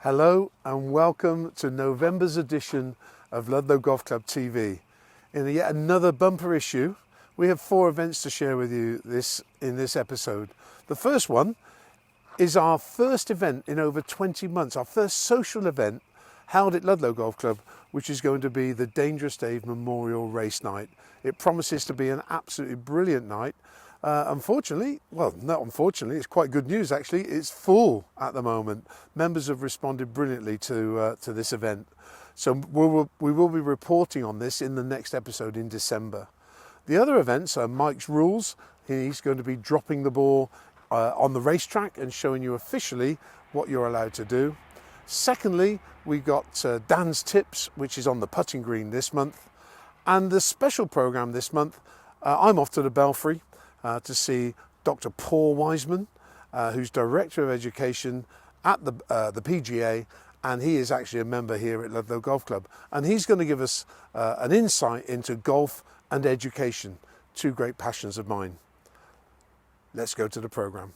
Hello and welcome to November's edition of Ludlow Golf Club TV. In yet another bumper issue, we have 4 events to share with you in this episode. The first one is our first event in over 20 months, our first social event held at Ludlow Golf Club, which is going to be the Dangerous Dave Memorial Race Night. It promises to be an absolutely brilliant night. Unfortunately, well, not unfortunately, it's quite good news actually, it's full at the moment. Members have responded brilliantly to this event. So we will be reporting on this in the next episode in December. The other events are Mike's Rules. He's going to be dropping the ball on the racetrack and showing you officially what you're allowed to do. Secondly, we got Dan's Tips, which is on the putting green this month. And the special program this month, I'm off to the Belfry to see Dr. Paul Wiseman, who's Director of Education at the PGA, and he is actually a member here at Ludlow Golf Club. And he's going to give us an insight into golf and education, 2 great passions of mine. Let's go to the program.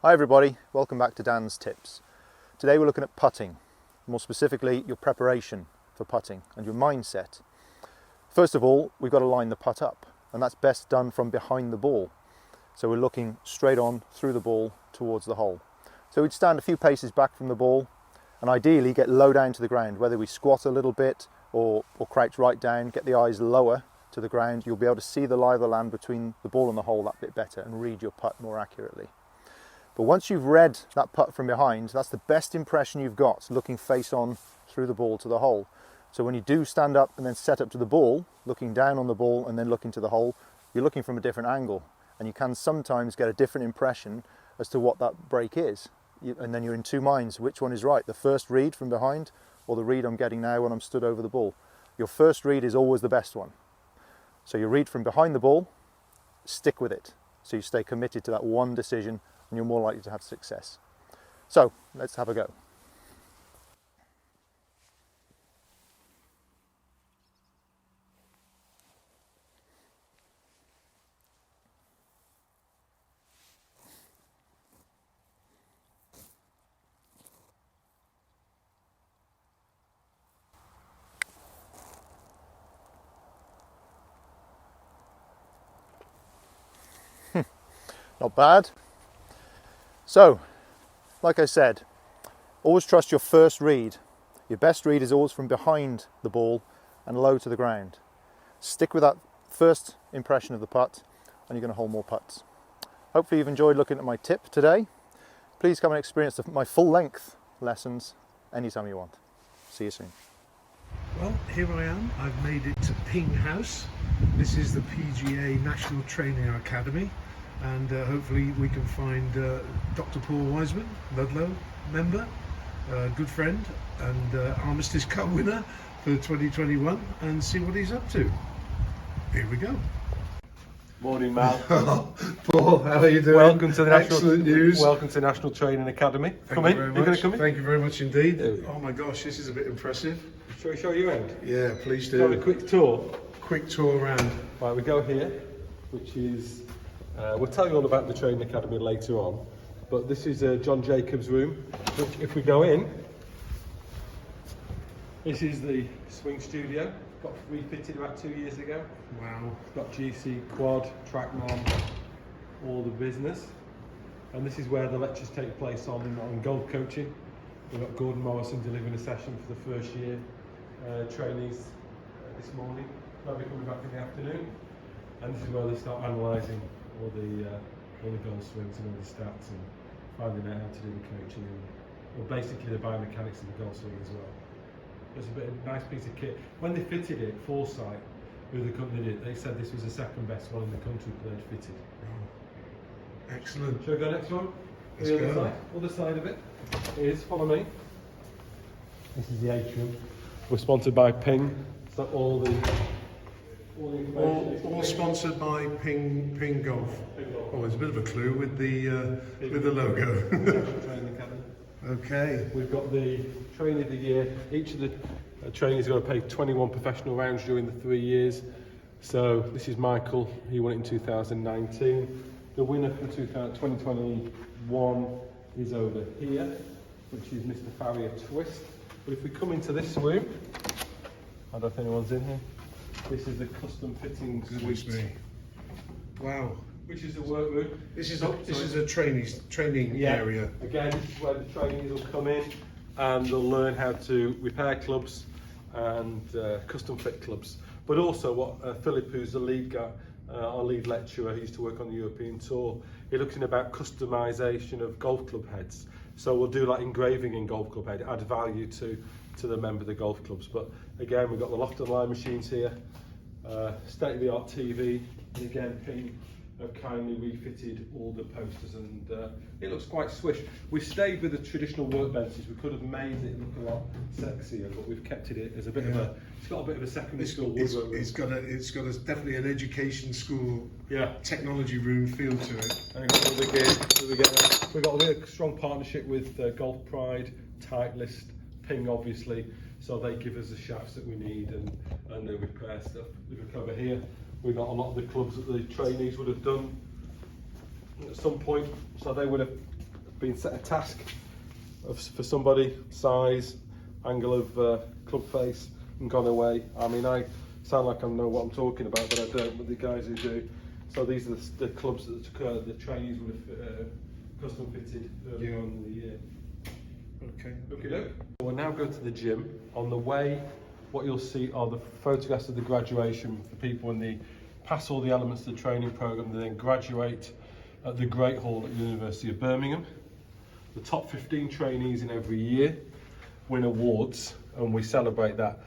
Hi everybody, welcome back to Dan's Tips. Today we're looking at putting, more specifically your preparation for putting and your mindset. First of all, we've got to line the putt up, and that's best done from behind the ball. So we're looking straight on through the ball towards the hole. So we'd stand a few paces back from the ball and ideally get low down to the ground, whether we squat a little bit or crouch right down, get the eyes lower to the ground. You'll be able to see the lie of the land between the ball and the hole that bit better and read your putt more accurately. But once you've read that putt from behind, that's the best impression you've got, looking face on through the ball to the hole. So when you do stand up and then set up to the ball, looking down on the ball and then looking to the hole, you're looking from a different angle. And you can sometimes get a different impression as to what that break is. And then you're in 2 minds, which one is right? The first read from behind or the read I'm getting now when I'm stood over the ball? Your first read is always the best one. So you read from behind the ball, stick with it. So you stay committed to that one decision and you're more likely to have success. So let's have a go. Not bad. So, like I said, always trust your first read. Your best read is always from behind the ball and low to the ground. Stick with that first impression of the putt and you're going to hold more putts. Hopefully you've enjoyed looking at my tip today. Please come and experience my full length lessons anytime you want. See you soon. Well, here I am. I've made it to Ping House. This is the PGA National Training Academy. And hopefully we can find Dr. Paul Wiseman, Ludlow member, good friend and Armistice Cup winner for 2021, and see what he's up to. Here we go. Morning, Mal. Paul, how are you doing? Welcome to the Excellent news. Welcome to National Training Academy. Come in. You're going to come in? Thank you very much indeed. Oh my gosh, this is a bit impressive. Shall we show you around? Yeah, please do. Have a quick tour. Quick tour around. Right, we go here, which is, we'll tell you all about the Training Academy later on, but this is John Jacobs' room, which if we go in, this is the swing studio. Got refitted about 2 years ago. Wow. Got GC, quad, trackman, all the business. And this is where the lectures take place on golf coaching. We've got Gordon Morrison delivering a session for the first year trainees this morning. They'll be coming back in the afternoon. And this is where they start analysing all the golf swings and all the stats and finding out how to do the coaching and basically the biomechanics of the golf swing as well. It's a nice piece of kit. When they fitted it, Foresight, who the company did, they said this was the second best one in the country that they'd fitted. Oh, excellent. Shall we go next one? Let's the go. other side of it is, follow me. This is the atrium. We're sponsored by Ping, so all the All sponsored by Ping Golf. Oh, there's a bit of a clue with the logo. Okay. We've got the Trainer of the Year. Each of the Trainees are going to play 21 professional rounds during the 3 years. So this is Michael, he won it in 2019. The winner for 2021 is over here, which is Mr. Farrier Twist. But if we come into this room, I don't know if anyone's in here, this is the custom fitting suite. Wow. Which is the workroom. This is a training area. Again, this is where the trainees will come in and they'll learn how to repair clubs and custom fit clubs. But also what Philip, who's the lead guy, our lead lecturer, he used to work on the European tour, he's looking about customisation of golf club heads. So we'll do like engraving in golf club head, add value to the member of the golf clubs. But again, we've got the loft and line machines here, state-of-the-art TV, and again, Pete have kindly refitted all the posters, and it looks quite swish. We've stayed with the traditional workbenches. We could have made it look a lot sexier, but we've kept it as a bit of a. It's got a bit of a secondary school woodwork. It's got definitely an education school, technology room feel to it. And we've got a really strong partnership with Golf Pride, Titleist, Ping, obviously. So they give us the shafts that we need and the repair stuff. We look over here. We've got a lot of the clubs that the trainees would have done at some point, so they would have been set a task for somebody, size, angle of club face, and gone away. I mean, I sound like I know what I'm talking about, but I don't, but the guys who do. So these are the clubs that the trainees would have custom fitted earlier on in the year. Okay. We'll now go to the gym. On the way, what you'll see are the photographs of the graduation for people when they pass all the elements of the training program and then graduate at the Great Hall at the University of Birmingham. The top 15 trainees in every year win awards, and we celebrate that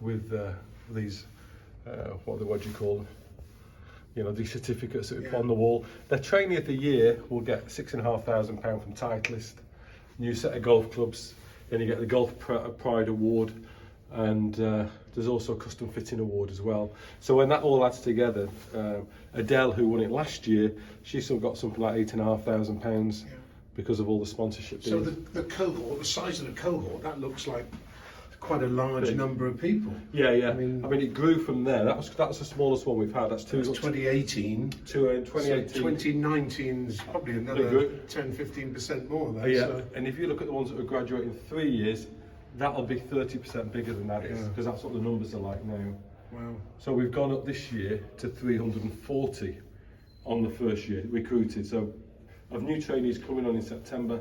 with these, what do you call them? You know, these certificates that we put on the wall. The trainee of the year will get £6,500 from Titleist, new set of golf clubs, then you get the Golf Pride Award, and there's also a custom fitting award as well. So when that all adds together, Adele, who won it last year, she still got something like £8,500 because of all the sponsorship. So the cohort, the size of the cohort, that looks like quite a large number of people. Yeah. I mean, it grew from there. That's the smallest one we've had. That's 2018. 2018. So 2019 is probably another 10-15% more. So. And if you look at the ones that are graduating 3 years, that'll be 30% bigger than that is, because that's what the numbers are like now. Wow. So we've gone up this year to 340 on the first year recruited. So of new trainees coming on in September,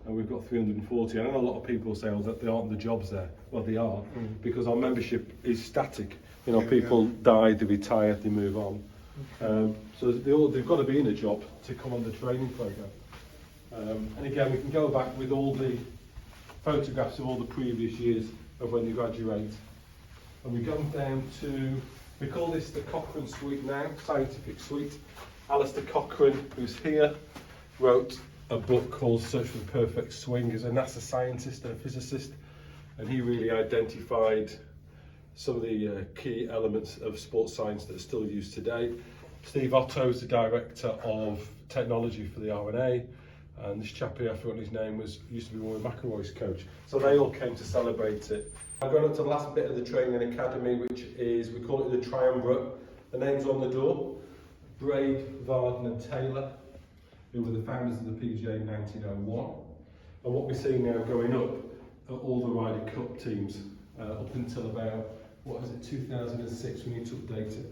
and we've got 340. I know a lot of people say that there aren't the jobs there. Well, they are, because our membership is static. You know, people die, they retire, they move on. So they've got to be in a job to come on the training program. And again, we can go back with all the photographs of all the previous years of when they graduate. And we come down to, we call this the Cochrane Suite now, scientific suite. Alistair Cochrane, who's here, wrote a book called Search for the Perfect Swing. He's a NASA scientist and a physicist, and he really identified some of the key elements of sports science that are still used today. Steve Otto is the director of technology for the RNA, and this chap here, I forgot his name, used to be Rory McIlroy's coach. So they all came to celebrate it. I'm going up to the last bit of the training academy, which is, we call it the Triumvirate. The name's on the door: Braid, Varden and Taylor, who were the founders of the PGA in 1901. And what we're seeing now going up are all the Ryder Cup teams, up until about, 2006, we need to update it.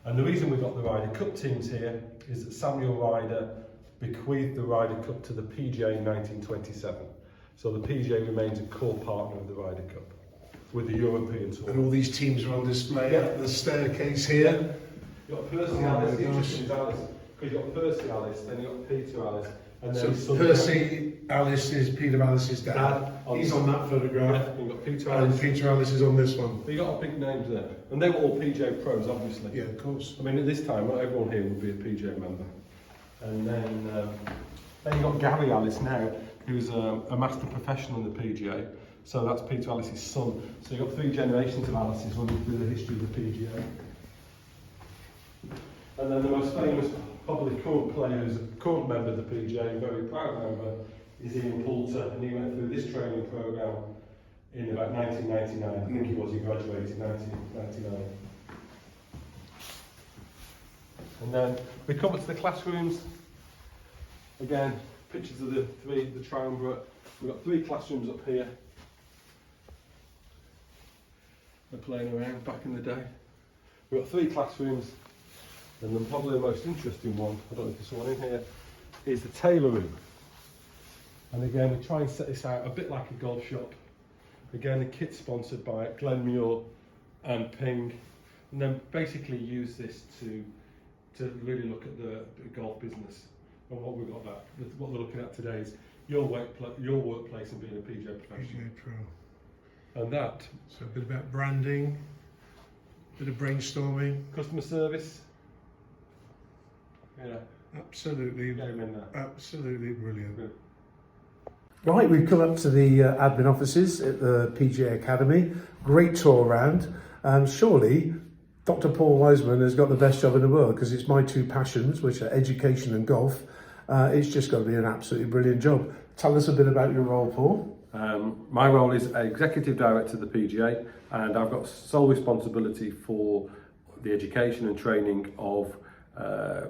And the reason we've got the Ryder Cup teams here is that Samuel Ryder bequeathed the Ryder Cup to the PGA in 1927. So the PGA remains a core partner of the Ryder Cup with the European Tour. And all these teams are on display at the staircase here. You've got Percy Ellis, the interesting is Alice. You've got Percy Ellis, then you've got Peter Ellis. And then so Percy Ellis is Peter Ellis's dad. He's on that photograph. You've got Peter Ellis. And Peter Ellis is on this one. But you've got big names there. And they were all PGA pros, obviously. Yeah, of course. I mean, at this time, not everyone here would be a PGA member. And then you've got Gary Ellis now, who's a master professional in the PGA. So that's Peter Ellis's son. So you've got 3 generations of Ellises running through the history of the PGA. And then the most famous, probably current player, who's a current member of the PGA, a very proud member, is Ian Poulter, and he went through this training program in about 1999. I think it was, he graduated in 1999. And then we come up to the classrooms. Again, pictures of the triumvirate. We've got 3 classrooms up here. They're playing around back in the day. We've got 3 classrooms, and then probably the most interesting one, I don't know if there's someone in here, is the tailor room. And again, we try and set this out a bit like a golf shop. Again, the kit's sponsored by Glenmuir and Ping, and then basically use this to really look at the golf business. And what we've got what we're looking at today is your workplace and being a PGA professional. PGA Pro. And that. So a bit about branding, a bit of brainstorming. Customer service. Yeah. Absolutely. Get 'em in there. Absolutely brilliant. Good. Right, we've come up to the admin offices at the PGA Academy. Great tour around. Surely Dr. Paul Wiseman has got the best job in the world, because it's my 2 passions, which are education and golf. It's just got to be an absolutely brilliant job. Tell us a bit about your role, Paul. My role is Executive Director of the PGA, and I've got sole responsibility for the education and training of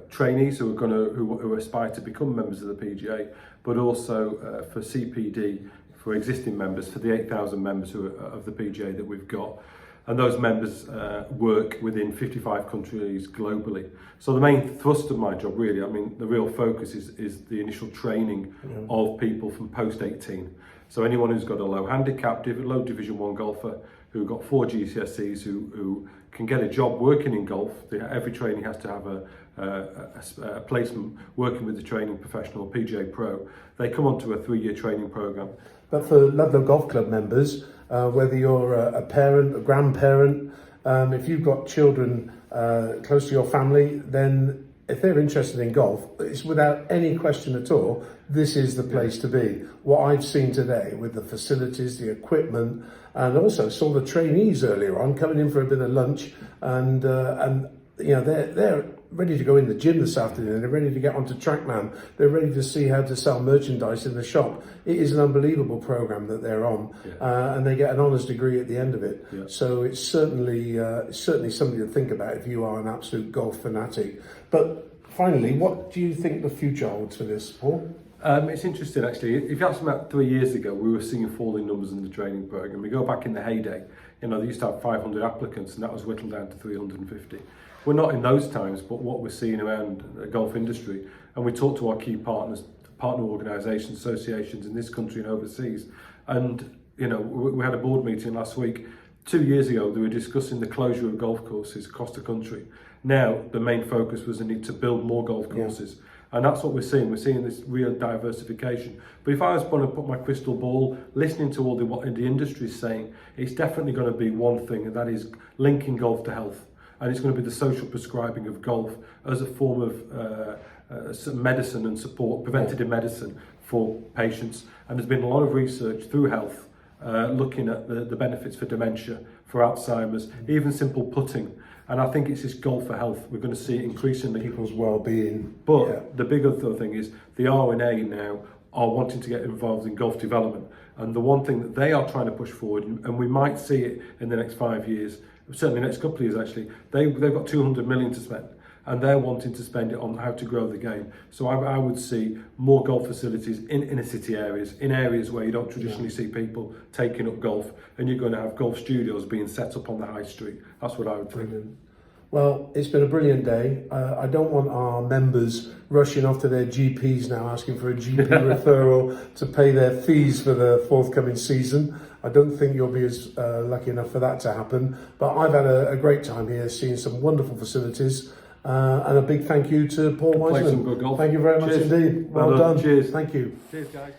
trainees who aspire to become members of the PGA, but also for CPD for existing members, for the 8,000 members of the PGA that we've got. And those members work within 55 countries globally. So the main thrust of my job, really, I mean, the real focus is the initial training of people from post 18. So anyone who's got a low handicap, low Division 1 golfer, who got 4 GCSEs, who can get a job working in golf. Every trainee has to have a placement working with the training professional, PGA Pro. They come onto a 3-year training program. But for Ludlow Golf Club members, whether you're a parent, a grandparent, if you've got children close to your family, then if they're interested in golf, it's without any question at all, this is the place to be. What I've seen today with the facilities, the equipment, and also saw the trainees earlier on coming in for a bit of lunch, and you know, they're ready to go in the gym this afternoon. They're ready to get onto TrackMan. They're ready to see how to sell merchandise in the shop. It is an unbelievable program that they're on, and they get an honours degree at the end of it. Yeah. So it's certainly something to think about if you are an absolute golf fanatic. But finally, what do you think the future holds for this, Paul? It's interesting, actually. If you asked me about 3 years ago, we were seeing falling numbers in the training program. We go back in the heyday, you know, they used to have 500 applicants, and that was whittled down to 350. We're not in those times, but what we're seeing around the golf industry, and we talk to our key partners, partner organisations, associations in this country and overseas. And, you know, we had a board meeting last week. 2 years ago, they were discussing the closure of golf courses across the country. Now, the main focus was the need to build more golf courses. And that's what we're seeing. We're seeing this real diversification. But if I was going to put my crystal ball, listening to all what the industry is saying, it's definitely going to be one thing, and that is linking golf to health. And it's going to be the social prescribing of golf as a form of medicine and support, preventative medicine for patients. And there's been a lot of research through health looking at the benefits for dementia, for Alzheimer's, even simple putting. And I think it's this golf for health. We're going to see it increasingly. People's well-being. But the big other thing is the R&A now are wanting to get involved in golf development. And the one thing that they are trying to push forward, and we might see it in the next 5 years, certainly the next couple of years actually, they've got 200 million to spend. And they're wanting to spend it on how to grow the game. So I would see more golf facilities in inner city areas, in areas where you don't traditionally see people taking up golf, and you're going to have golf studios being set up on the high street. That's what I would think. Brilliant. Well, it's been a brilliant day. I don't want our members rushing off to their GPs now, asking for a GP referral to pay their fees for the forthcoming season. I don't think you'll be as lucky enough for that to happen. But I've had a great time here, seeing some wonderful facilities. And a big thank you to Paul Wiseman. Thank you very much indeed. Well done. Cheers. Thank you. Cheers, guys.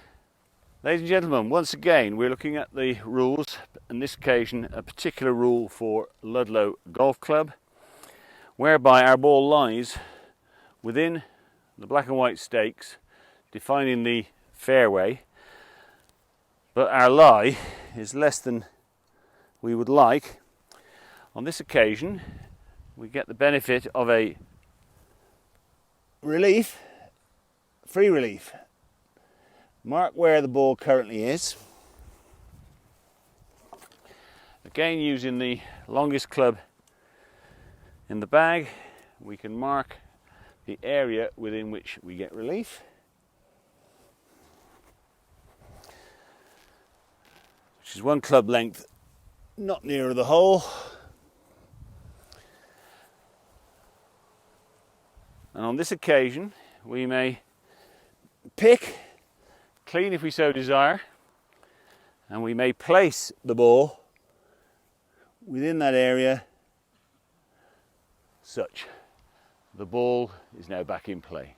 Ladies and gentlemen, once again we're looking at the rules. On this occasion, a particular rule for Ludlow Golf Club, whereby our ball lies within the black and white stakes, defining the fairway, but our lie is less than we would like. On this occasion, we get the benefit of a relief, free relief. Mark where the ball currently is. Again, using the longest club in the bag, we can mark the area within which we get relief. Which is one club length, not nearer the hole. And on this occasion, we may pick, clean if we so desire, and we may place the ball within that area such. The ball is now back in play.